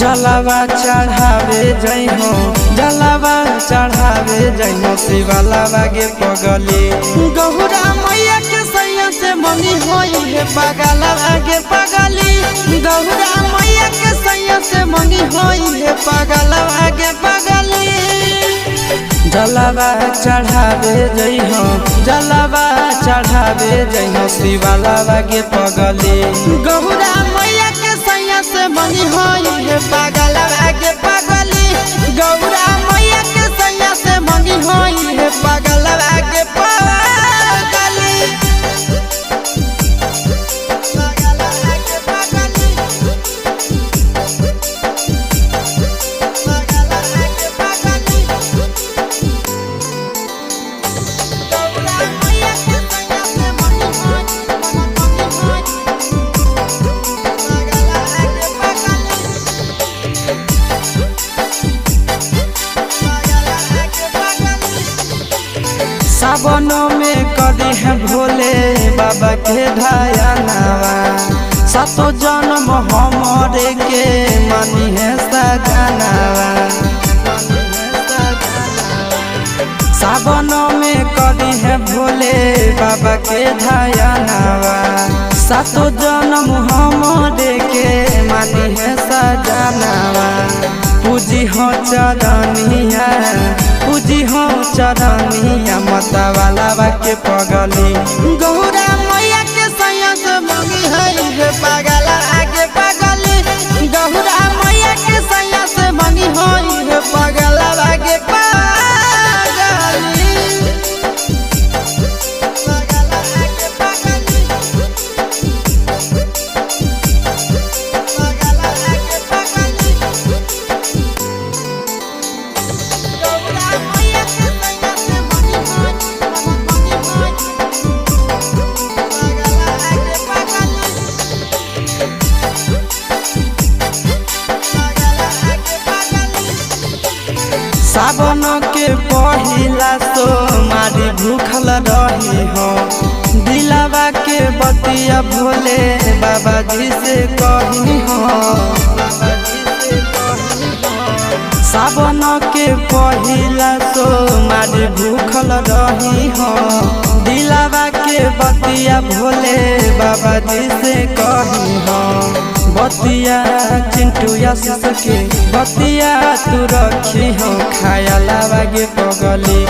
जलावा चढ़ावे जइहो जलावा चढ़ावे जइहो शिवालावा गे पगली गौरा मैया के सैया से मंगी होई है पगलावा गे पगली गौरा मैया के सैया से मंगी होई है पगलावा गे पगली जलावा चढ़ावे जइहो जलावा चढ़ावे जइहो शिवालावा गे पगली गौरा मैया के सैया से मंगी होई है पगलावा गे पगली गौरा मैया के सैया से मंगी होई है पगलावा गे पगली सावनों में कदी है भोले बाबा के ढायनावा सातो जन्म हमरे के मनी है सजनावा सावनों में कदी है भोले बाबा के ढायनावा सातो जन्म हमरे के मनी है सजनावा पूजी हो चरनिया पूजी हो चरनिया मतवाला के पगली गौरा मैया के सैया से मंगी है पगला आगे पगली गौरा मैया के सैया से मंगी है पगला आगे पगली सावन के पहिला सोमारी भूखल रही हो दिलावा के बतिया भोले बाबा जी से कही हो सावन के पहिला सोमारी भूखल रही हो दिलावा के बतिया भोले बाबा जी से कही हो बतिया चिंटू आशीष के बतिया तू रखी हो खाया लावा गे पगली